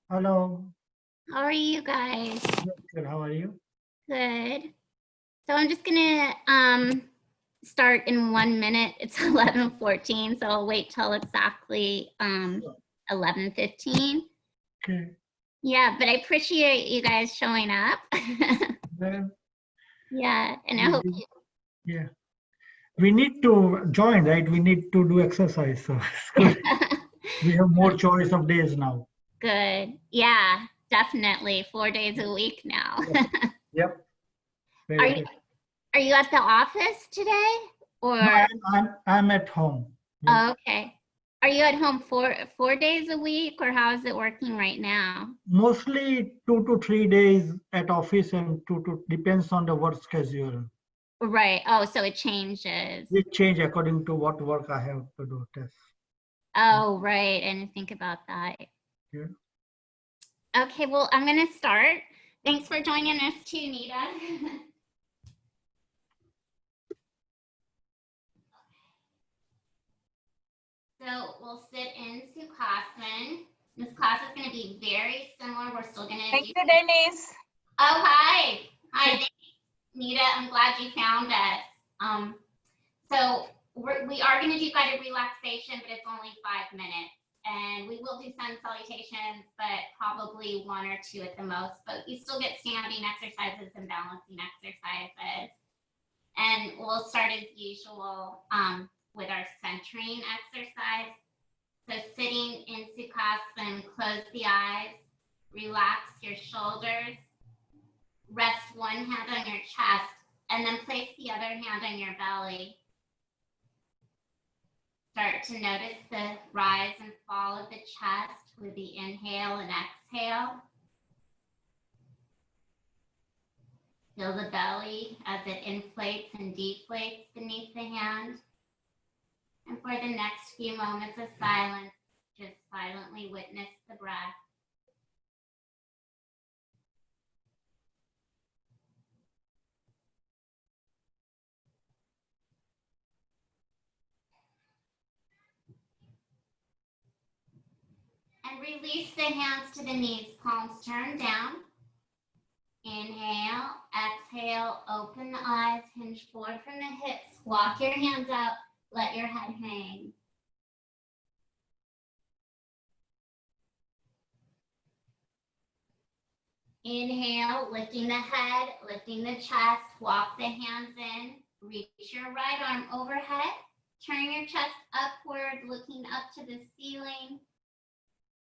Hello. How are you guys? Good. How are you? Good. So I'm just gonna start in 1 minute. It's 11:14, so I'll wait till exactly 11:15. Okay. Yeah, but I appreciate you guys showing up. Then Yeah, and I we hope do- yeah. We need to join, right? We need to do exercise. So it's good. We have more choice of days now. good. Yeah, definitely 4 days a week now. Yep. Are Very you good. are you at the office today No, or I'm at home. Yeah. okay. Are you at home 4 days a week or how is it working right now? Mostly 2 to 3 days at office and two to depends on the work schedule. Right. Oh, so it changes. We change according to what work I have to do. Test. Oh, right. I didn't think about that. Yeah. Okay, well, I'm going to start. Thanks for joining us too, Nita. So we'll sit in Sukhasana. This class is going to be very similar. We're still going to Thank you, Denise. Oh, hi. Hi, thanks, Nita. I'm glad you found us. So we are going to do guided relaxation, but it's only 5 minutes. And we will do sun salutations, but probably 1 or 2 at the most. But you still get standing exercises and balancing exercises. And we'll start as usual with our centering exercise. So sitting in Sukhasana, close the eyes, relax your shoulders, rest one hand on your chest, and then place the other hand on your belly. Start to notice the rise and fall of the chest with the inhale and exhale. Feel the belly as it inflates and deflates beneath the hand. And for the next few moments of silence, just silently witness the breath. And release the hands to the knees, palms turned down. Inhale, exhale, open the eyes, hinge forward from the hips, walk your hands out, let your head hang. Inhale, lifting the head, lifting the chest, walk the hands in, reach your right arm overhead, turn your chest upward, looking up to the ceiling.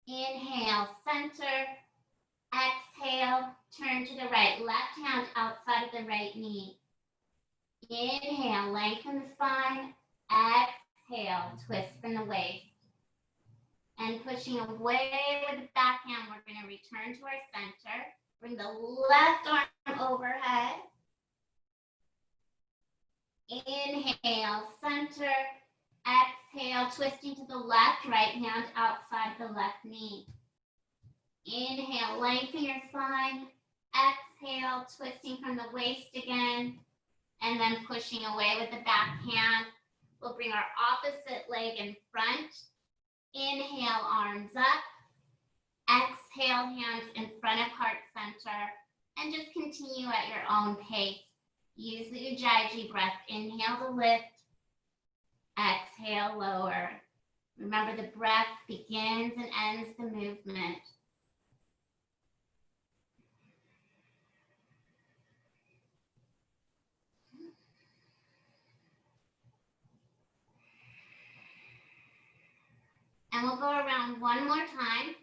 Inhale, center, exhale, turn to the right, left hand outside of the right knee. Inhale, lengthen the spine, exhale, twist from the waist. And pushing away with the back hand, we're going to return to our center. Bring the left arm overhead. Inhale, center, exhale, twisting to the left, right hand outside the left knee. Inhale, lengthen your spine. Exhale, twisting from the waist again. And then pushing away with the back hand. We'll bring our opposite leg in front. Inhale, arms up. Exhale, hands in front of heart center. And just continue at your own pace. Use the Ujjayi breath. Inhale to lift. Exhale, lower. Remember, the breath begins and ends the movement. And we'll go around one more time.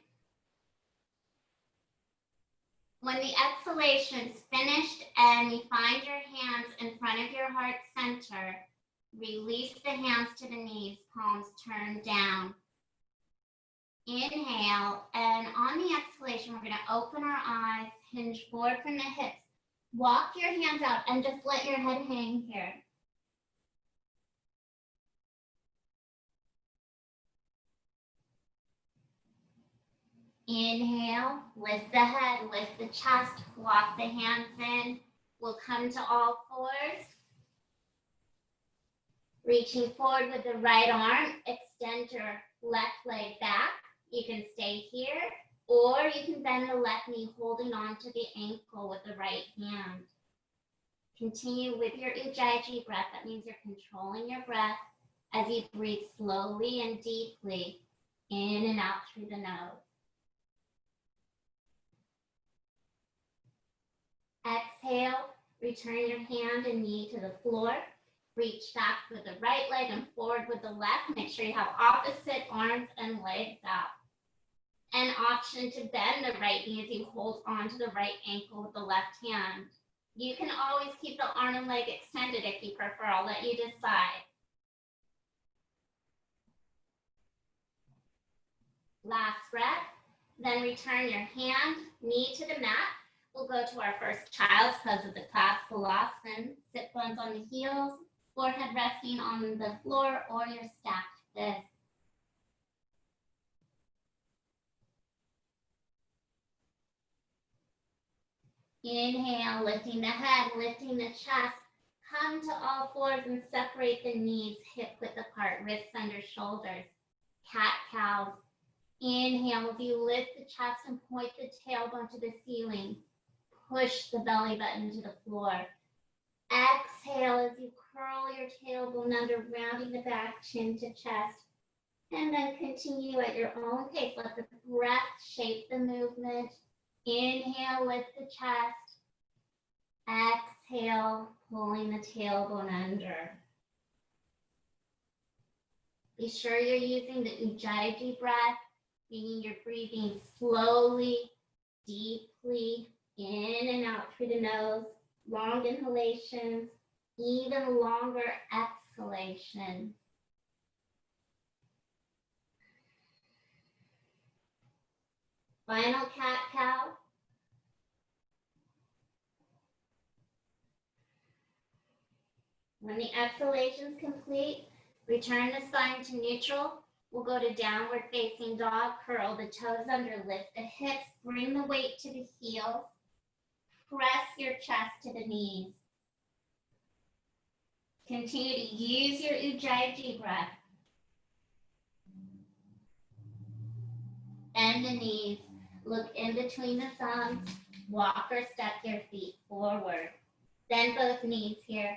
When the exhalation's finished and you find your hands in front of your heart center, release the hands to the knees, palms turned down. Inhale, and on the exhalation, we're going to open our eyes, hinge forward from the hips. Walk your hands out and just let your head hang here. Inhale, lift the head, lift the chest, walk the hands in. We'll come to all fours. Reaching forward with the right arm, extend your left leg back. You can stay here Or you can bend the left knee, holding on to the ankle with the right hand. Continue with your Ujjayi breath. That means you're controlling your breath as you breathe slowly and deeply in and out through the nose. Exhale, return your hand and knee to the floor. Reach back with the right leg and forward with the left. Make sure you have opposite arms and legs out. An option to bend the right knee as you hold onto the right ankle with the left hand. You can always keep the arm and leg extended if you prefer. I'll let you decide. Last breath. Then return your hand, knee to the mat. We'll go to our first child's pose of the class, Balasana. Sit bones on the heels, forehead resting on the floor or your stacked fist. Inhale, lifting the head, lifting the chest. Come to all fours and separate the knees, hip width apart, wrists under shoulders. Cat-cows. Inhale, as you lift the chest and point the tailbone to the ceiling. Push the belly button to the floor. Exhale as you curl your tailbone under, rounding the back, chin to chest. And then continue at your own pace. Let the breath shape the movement. Inhale, lift the chest. Exhale, pulling the tailbone under. Be sure you're using the Ujjayi breath, meaning you're breathing slowly, deeply, in and out through the nose. Long inhalations, even longer exhalations. Final cat-cow. When the exhalation's complete, return the spine to neutral. We'll go to downward facing dog. Curl the toes under, lift the hips, bring the weight to the heels. Press your chest to the knees. Continue to use your Ujjayi breath. Bend the knees. Look in between the thumbs. Walk or step your feet forward. Bend both knees here.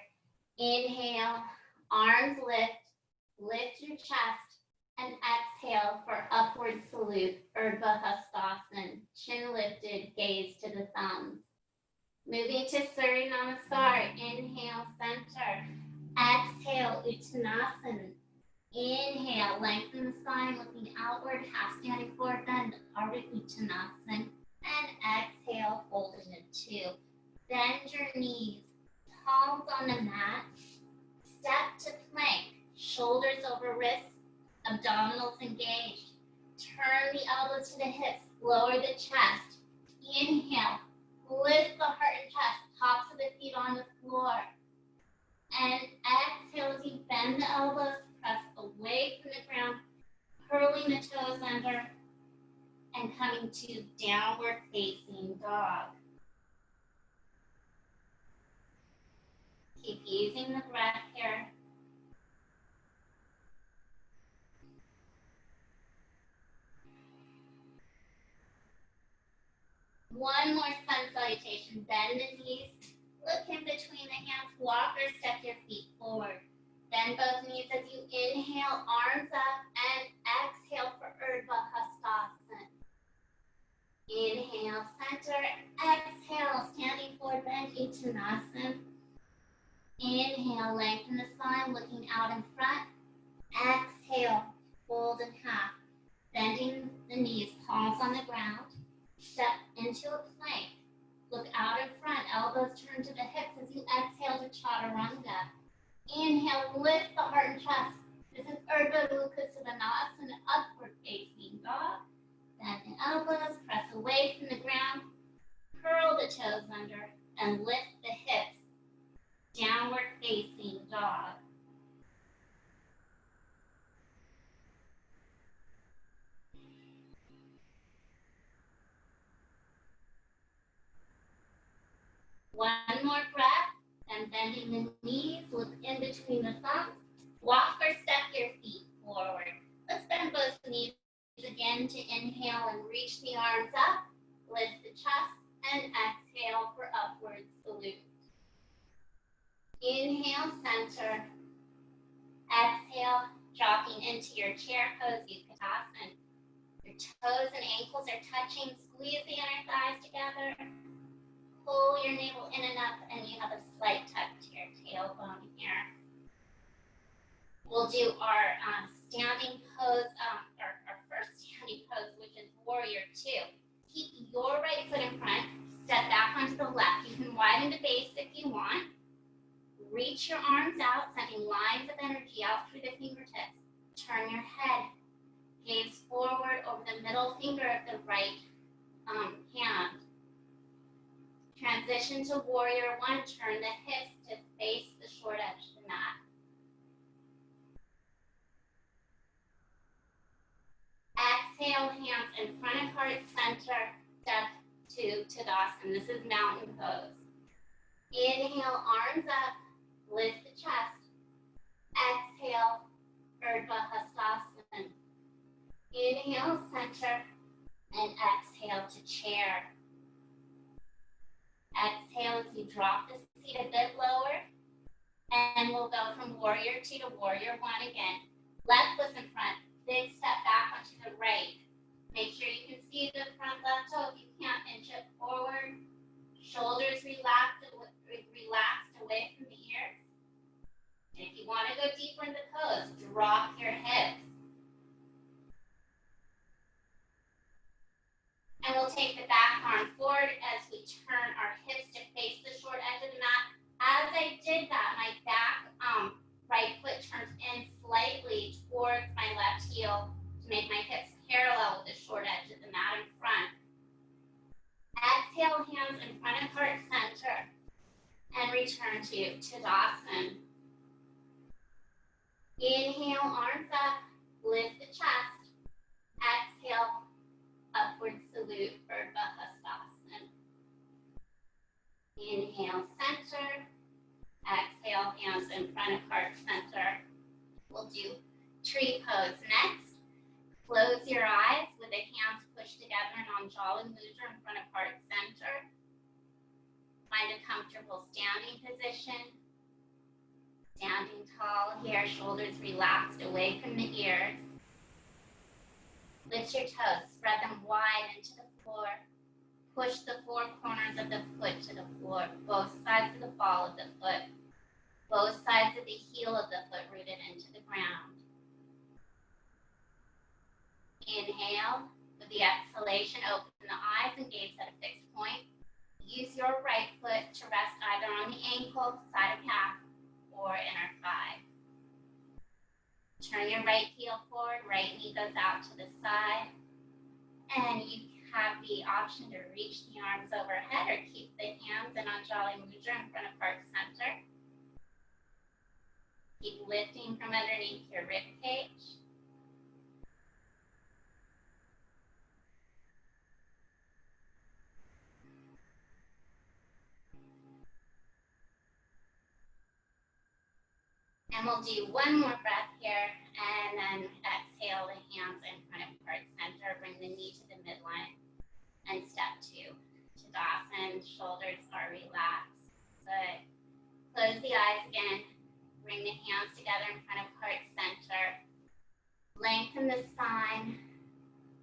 Inhale, arms lift. Lift your chest. And exhale for upward salute, Urdhva Hastasana. Chin lifted, gaze to the thumbs. Moving to Surya Namaskar. Inhale, center. Exhale, Uttanasana. Inhale, lengthen the spine, looking outward, half standing forward bend, Ardha Uttanasana. And exhale, fold into two. Bend your knees, palms on the mat. Step to plank, shoulders over wrists, abdominals engaged. Turn the elbows to the hips, lower the chest. Inhale, lift the heart and chest, tops of the feet on the floor. And exhale as you bend the elbows, press away from the ground, curling the toes under, and coming to downward facing dog. Keep using the breath here. One more sun salutation. Bend the knees. Look in between the hands. Walk or step your feet forward. Bend both knees as you inhale, arms up, and exhale for Urdhva Hastasana. Inhale, center. Exhale, standing forward bend, Uttanasana. Inhale, lengthen the spine, looking out in front. Exhale, fold in half. Bending the knees, palms on the ground. Step into a plank. Look out in front, elbows turn to the hips as you exhale to Chaturanga. Inhale, lift the heart and chest. This is Urdhva Mukha, upward facing dog. Bend the elbows, press away from the ground. Curl the toes under and lift the hips. Downward facing dog. One more breath, and bending the knees, look in between the thumbs. Walk or step your feet forward. Let's bend both knees again. begin to inhale and reach the arms up, lift the chest, and exhale for upward salute. Inhale, center. Exhale, dropping into your chair pose, Utkatasana. Your toes and ankles are touching. Squeeze the inner thighs together. Pull your navel in and up, and you have a slight tuck to your tailbone here. We'll do our standing pose, our first standing pose, which is Warrior Two. Keep your right foot in front. Step back onto the left. You can widen the base if you want. Reach your arms out, sending lines of energy out through the fingertips. Turn your head. Gaze forward over the middle finger of the right hand. Transition to Warrior One. Turn the hips to face the short edge of the mat. Exhale, hands in front of heart center. Step to Tadasana. This is mountain pose. Inhale, arms up. Lift the chest. Exhale, Urdhva Hastasana. Inhale, center, and exhale to chair. Exhale as you drop the seat a bit lower, and we'll go from Warrior Two to Warrior One again. Left foot in front, big step back onto the right. Make sure you can see the front left toe. If you can't, inch it forward. Shoulders relaxed away from the ears. And if you want to go deeper in the pose, drop your hips. And we'll take the back arm forward as we turn our hips to face the short edge of the mat. As I did that, my back right foot turns in slightly towards my left heel to make my hips parallel with the short edge of the mat in front. Exhale, hands in front of heart center, and return to Tadasana. Inhale, arms up, lift the chest. Exhale, upward salute, Urdhva Hastasana. Inhale, center. Exhale, hands in front of heart center. We'll do tree pose next. Close your eyes with the hands pushed together in Anjali Mudra in front of heart center. Find a comfortable standing position. Standing tall here, shoulders relaxed away from the ears. Lift your toes, spread them wide into the floor. Push the four corners of the foot to the floor, both sides of the ball of the foot, both sides of the heel of the foot rooted into the ground. Inhale. With the exhalation, open the eyes and gaze at a fixed point. Use your right foot to rest either on the ankle, side of calf, or inner thigh. Turn your right heel forward, right knee goes out to the side, and you have the option to reach the arms overhead or keep the hands in Anjali Mudra in front of heart center. Keep lifting from underneath your rib cage. And we'll do one more breath here, and then exhale the hands in front of heart center. Bring the knee to the midline, and step two. Tadasana, shoulders are relaxed. Good. Close the eyes again. Bring the hands together in front of heart center. Lengthen the spine.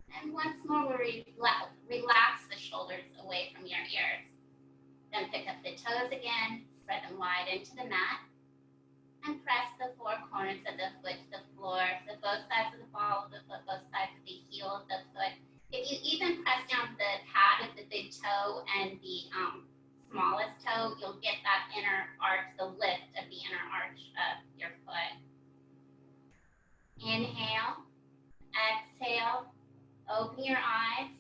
And once more, we'll relax the shoulders away from your ears. Then pick up the toes again, spread them wide into the mat. And press the four corners of the foot to the floor, so both sides of the ball of the foot, both sides of the heel of the foot. If you even press down the pad of the big toe and the smallest toe, you'll get that inner arch, the lift of the inner arch of your foot. Inhale, exhale, open your eyes,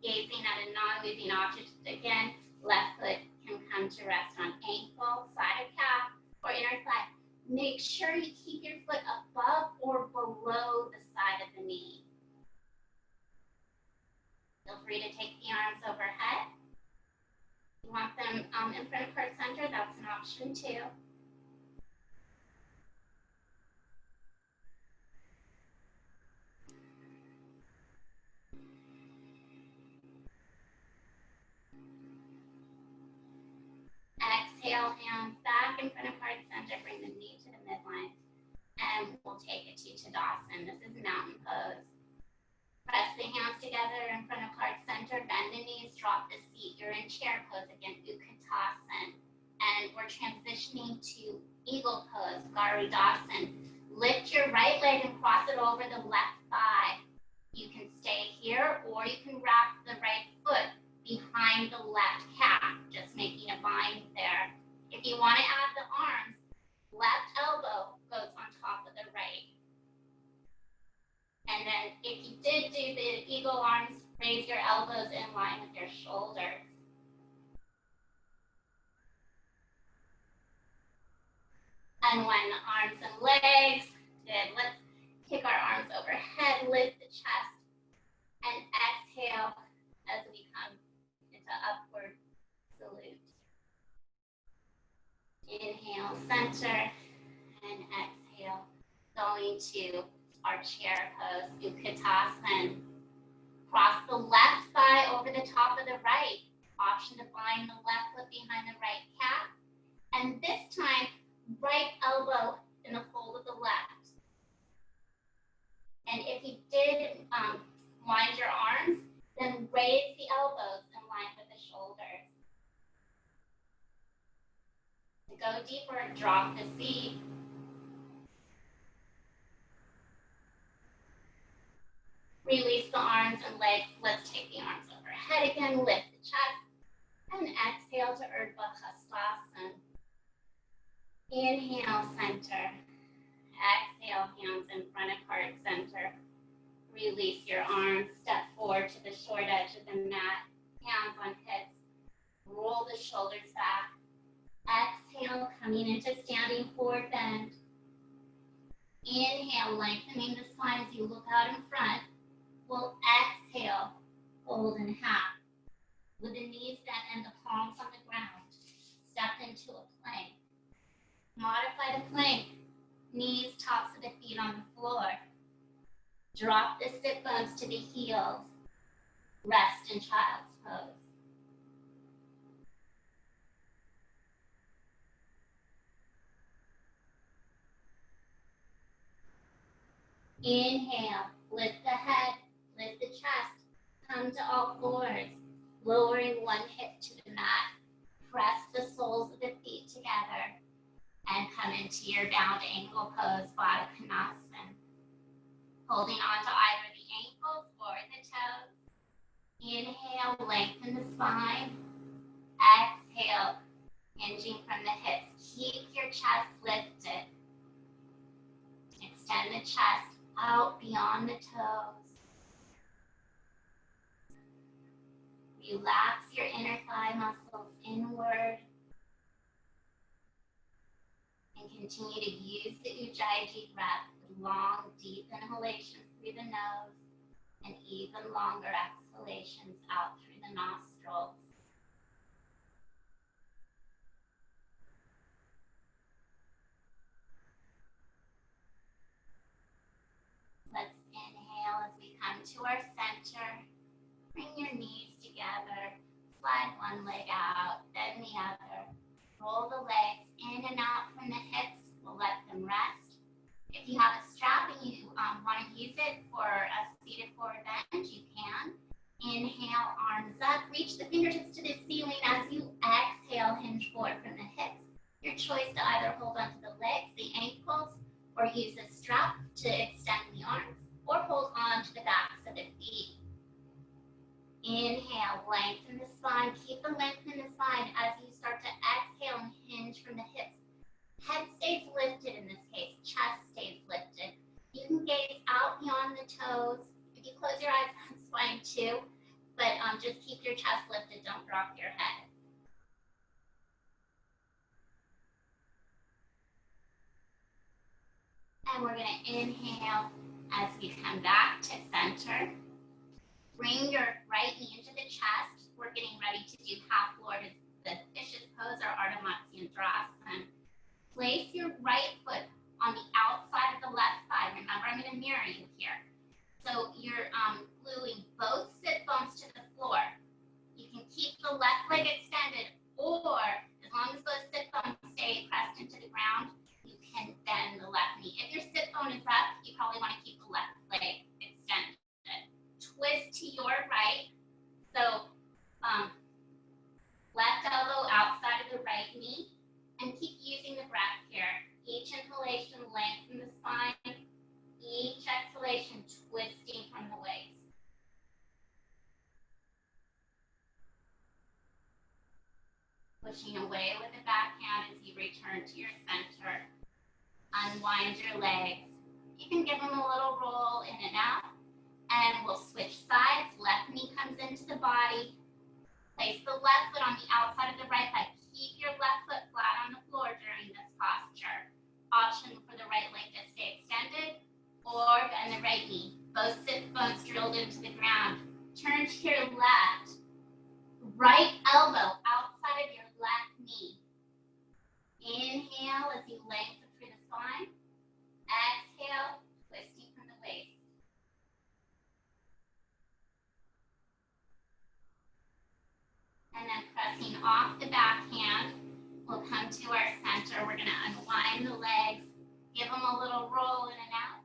gazing at a non-moving object. Again, left foot can come to rest on ankle, side of calf, or inner thigh. Make sure you keep your foot above or below the side of the knee. Feel free to take the arms overhead. If you want them in front of heart center, that's an option too. hands back in front of heart center. Bring the knee to the midline. And we'll take it to Tadasana. This is mountain pose. Press the hands together in front of heart center. Bend the knees, drop the seat. You're in chair pose again, Utkatasana. And we're transitioning to eagle pose, Garudasana. Lift your right leg and cross it over the left thigh. You can stay here, or you can wrap the right foot behind the left calf, just making a bind there. If you want to add the arms, left elbow goes on top of the right. And then if you did do the eagle arms, raise your elbows in line with your shoulders. And when arms and legs, good. Let's kick our arms overhead, lift the chest, and exhale as we come into upward salute. Inhale, center, and exhale, going to our chair pose, Utkatasana. Cross the left thigh over the top of the right. Option to bind the left foot behind the right calf. And this time, right elbow in the fold of the left. And if you did wind your arms, then raise the elbows in line with the shoulders. To go deeper, drop the seat. Release the arms and legs. Let's take the arms overhead again, lift the chest, and exhale to Urdhva Hastasana. Inhale, center. Exhale, hands in front of heart center. Release your arms, step forward to the short edge of the mat, hands on hips. Roll the shoulders back. Exhale, coming into standing forward bend. Inhale, lengthening the spine as you look out in front. We'll exhale, fold in half. With the knees bent and the palms on the ground, step into a plank. Modify the plank, knees, tops of the feet on the floor. Drop the sit bones to the heels. Rest in child's pose. Inhale, lift the head, lift the chest, come to all fours, lowering one hip to the mat. Press the soles of the feet together and come into your bound ankle pose, Baddha Konasana. Holding on to either the ankles or the toes. Inhale, lengthen the spine. Exhale, hinging from the hips. Keep your chest lifted. Extend the chest out beyond the toes. Relax your inner thigh muscles inward. And continue to use the Ujjayi breath with long, deep inhalations through the nose and even longer exhalations out through the nostrils. Let's inhale as we come to our center. Bring your knees together. Slide one leg out, then the other. Roll the legs in and out from the hips. We'll let them rest. If you have a strap and you want to use it for a seated forward bend, you can. Inhale, arms up. Reach the fingertips to the ceiling as you exhale, hinge forward from the hips. Your choice to either hold onto the legs, the ankles, or use a strap to extend the arms, or hold on to the backs of the feet. Inhale, lengthen the spine. Keep the length in the spine as you start to exhale and hinge from the hips. Head stays lifted in this case. Chest stays lifted. You can gaze out beyond the toes. If you close your eyes, that's fine too. But just keep your chest lifted. Don't drop your head. And we're going to inhale as we come back to center. Bring your right knee into the chest. We're getting ready to do half lord, the fish's pose or Ardha Matsyendrasana. Place your right foot on the outside of the left thigh. Remember, I'm going to mirror you here. So you're gluing both sit bones to the floor. You can keep the left leg extended, or as long as both sit bones pushing away with the backhand as you return to your center. Unwind your legs. You can give them a little roll in and out, and we'll switch sides. Left knee comes into the body. Place the left foot on the outside of the right leg. Keep your left foot flat on the floor during this posture. Option for the right leg to stay extended, or bend the right knee. Both sit bones drilled into the ground. Turn to your left. Right elbow outside of your left knee. Inhale as you lengthen through the spine. Exhale, twisting from the waist. And then pressing off the backhand, we'll come to our center. We're going to unwind the legs, give them a little roll in and out,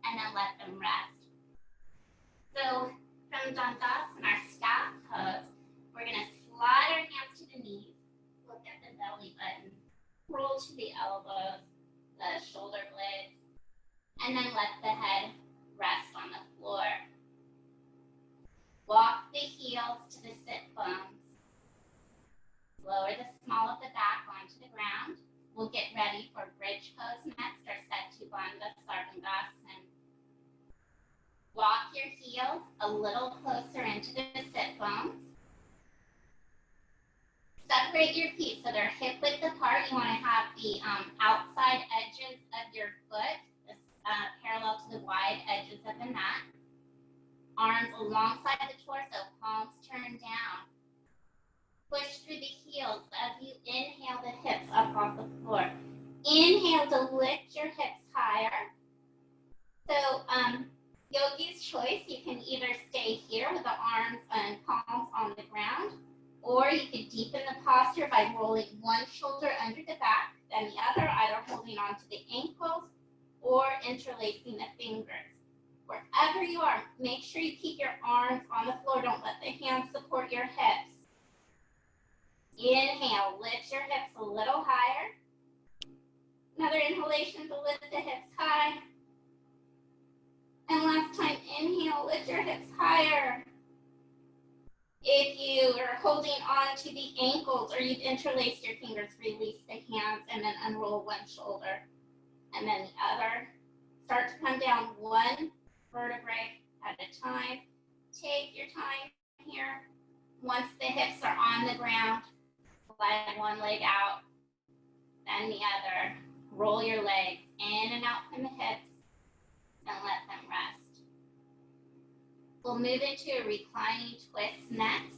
and then let them rest. So from Dandasana, our staff pose, we're going to slide our hands to the knees, look at the belly button, roll to the elbows, the shoulder blades, and then let the head rest on the floor. Walk the heels to the sit bones. Lower the small of the back onto the ground. We'll get ready for bridge pose next, or Setu Bandha Sarvangasana. Walk your heels a little closer into the sit bones. Separate your feet so they're hip width apart. You want to have the outside edges of your foot parallel to the wide edges of the mat. Arms alongside the torso, palms turned down. Push through the heels as you inhale the hips up off the floor. Inhale to lift your hips higher. So yogi's choice, you can either stay here with the arms and palms on the ground, or you could deepen the posture by rolling one shoulder under the back, then the other, either holding onto the ankles or interlacing the fingers. Wherever you are, make sure you keep your arms on the floor. Don't let the hands support your hips. Inhale, lift your hips a little higher. Another inhalation to lift the hips high. And last time, inhale, lift your hips higher. If you are holding on to the ankles or you've interlaced your fingers, release the hands and then unroll one shoulder. And then the other. Start to come down one vertebrae at a time. Take your time here. Once the hips are on the ground, slide one leg out, then the other. Roll your legs in and out from the hips, and let them rest. We'll move into a reclining twist next.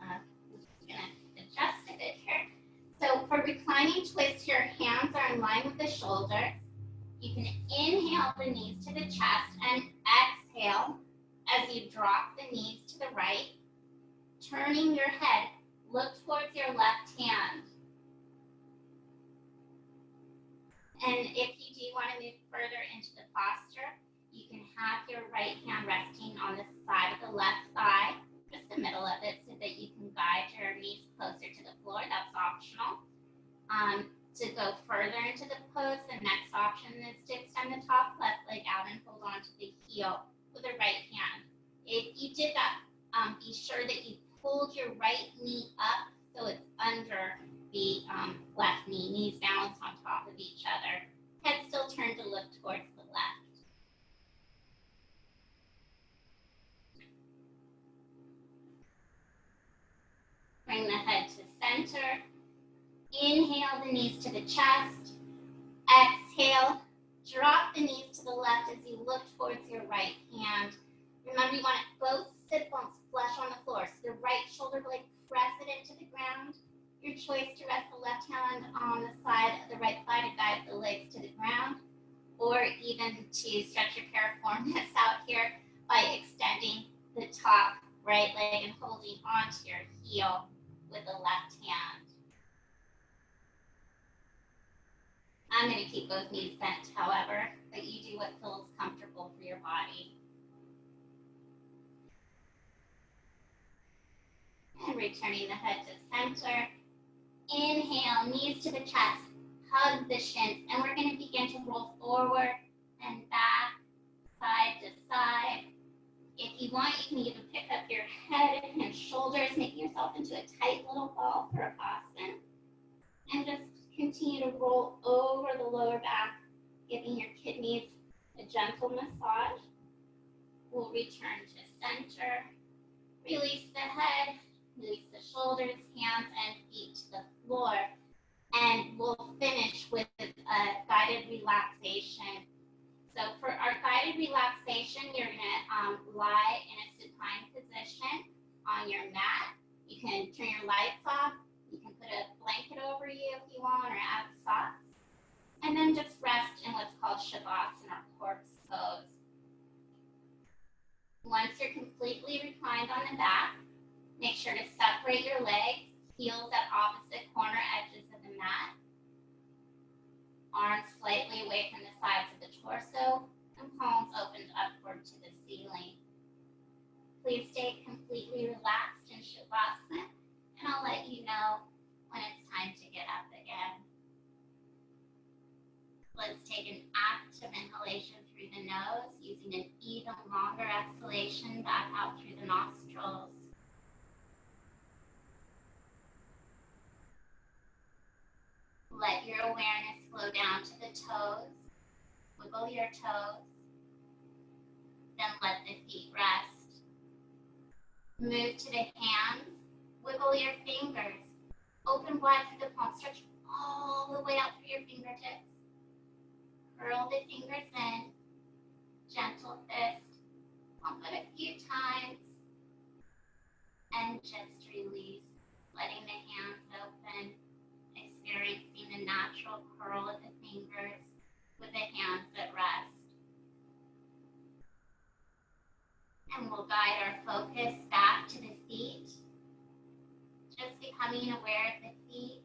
I'm just going to adjust a bit here. So for reclining twist, your hands are in line with the shoulders. You can inhale the knees to the chest and exhale as you drop the knees to the right. Turning your head, look towards your left hand. And if you do want to move further into the posture, you can have your right hand resting on the side of the left thigh, just the middle of it, so that you can guide your knees closer to the floor. That's optional. To go further into the pose, the next option is to extend the top left leg out and hold on to the heel with the right hand. If you did that, be sure that you pulled your right knee up so it's under the left knee, knees balanced on top of each other. Head still turned to look towards the left. Bring the head to center. Inhale the knees to the chest. Exhale, drop the knees to the left as you look towards your right hand. Remember, you want both sit bones flush on the floor. So the right shoulder blade, press it into the ground. Your choice to rest the left hand on the side of the right thigh to guide the legs to the ground, or even to stretch your piriformis out here by extending the top right leg and holding onto your heel with the left hand. I'm going to keep both knees bent, however, but you do what feels comfortable for your body. And returning the head to center. Inhale, knees to the chest, hug the shins, and we're going to begin to roll forward and back, side to side. If you want, you can even pick up your head and shoulders, making yourself into a tight little ball for Upasana. giving your kidneys a gentle massage. We'll return to center. Release the head, release the shoulders, hands, and feet to the floor. And we'll finish with a guided relaxation. So for our guided relaxation, you're gonna lie in a supine position on your mat. You can turn your lights off. You can put a blanket over you if you want, or add socks. And then just rest in what's called Shavasana, or corpse pose. Once you're completely reclined on the back, make sure to separate your legs, heels at opposite corner edges of the mat. Arms slightly away from the sides of the torso, and palms opened upward to the ceiling. Please stay completely relaxed in Shavasana, and I'll let you know when it's time to get up again. Let's take an active inhalation through the nose, using an even longer exhalation back out through the nostrils. Let your awareness flow down to the toes. Wiggle your toes. Then let the feet rest. Move to the hands. Wiggle your fingers. Open wide through the palms. Stretch all the way out through your fingertips. Curl the fingers in. Gentle fist. Pump it a few times. And just release, letting the hands open. Experiencing the natural curl of the fingers with the hands at rest. And we'll guide our focus back to the feet. Just becoming aware of the feet.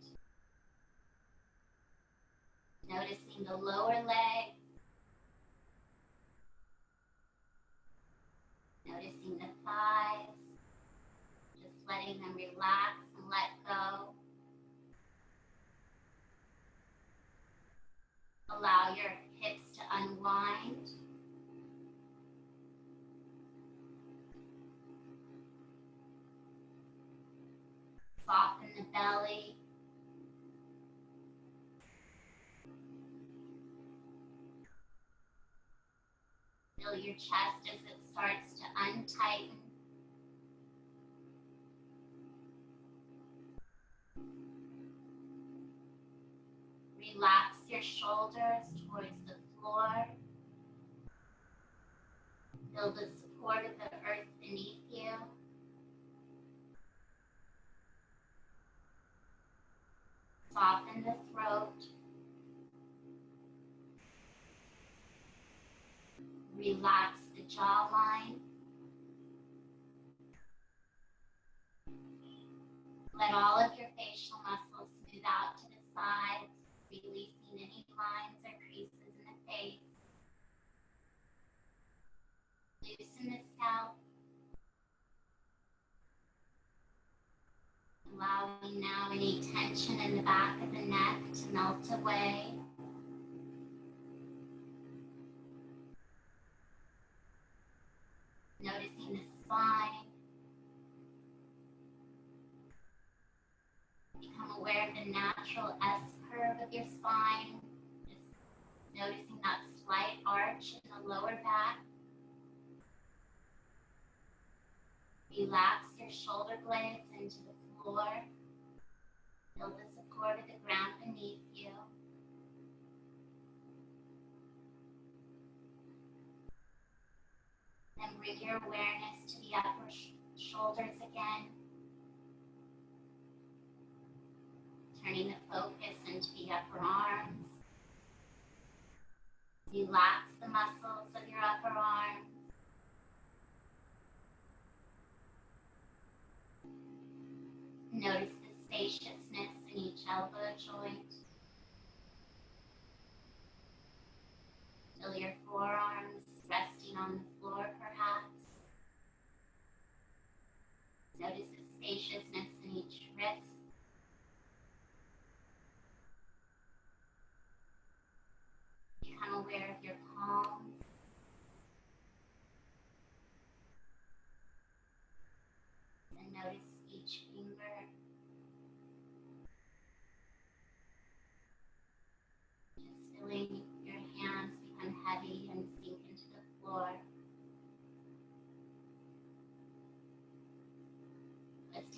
Noticing the lower leg. Noticing the thighs. Just letting them relax and let go. Allow your hips to unwind. Soften the belly. Feel your chest as it starts to untighten. Relax your shoulders towards the floor. Feel the support of the earth beneath you. Soften the throat. Relax the jawline. Let all of your facial muscles smooth out to the sides, releasing any lines or creases in the face. Loosen the scalp. Allowing now any tension in the back of the neck to melt away. Noticing the spine. Become aware of the natural S-curve of your spine. Just noticing that slight arch in the lower back. Relax your shoulder blades into the floor. Feel the support of the ground beneath you. Then bring your awareness to the upper shoulders again. Turning the focus into the upper arms. Relax the muscles of your upper arms. Notice the spaciousness in each elbow joint. Feel your forearms resting on the floor, perhaps. Notice the spaciousness in each wrist. Become aware of your palms. And notice each finger. Just feeling your hands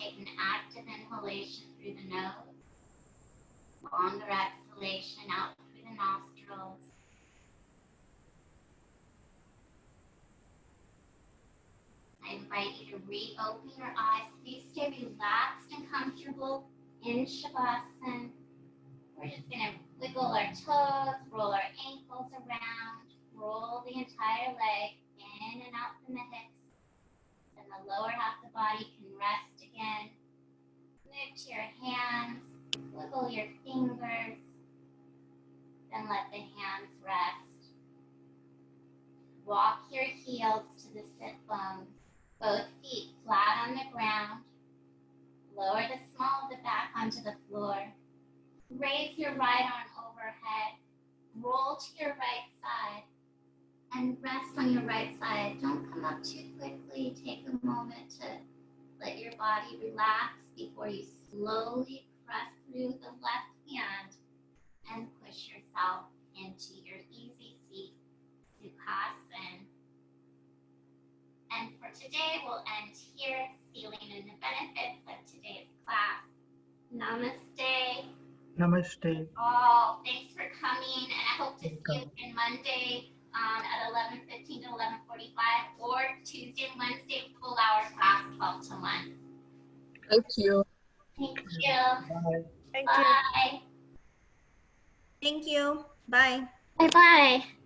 take an active inhalation through the nose, longer exhalation out through the nostrils. I invite you to reopen your eyes. Please stay relaxed and comfortable in Shavasana. We're just going to wiggle our toes, roll our ankles around, roll the entire leg in and out from the hips. Then the lower half of the body can rest again. Move to your hands, wiggle your fingers, then let the hands rest. Walk your heels to the sit bones, both feet flat on the ground. Lower the small of the back onto the floor. Raise your right arm overhead. Roll to your right side and rest on your right side. Don't come up too quickly. Take a moment to let your body relax before you slowly press through the left hand and push yourself into your easy seat, Sukhasana. And for today, we'll end here, sealing in the benefits of today's class. Namaste. Namaste. Oh, thanks for coming, and I hope to see you again Monday at 11:15 to 11:45, or Tuesday and Wednesday, full hour class, 12 to 1. Thank you. Thank you. Bye. Thank you. Bye. Thank you. Bye. Bye-bye.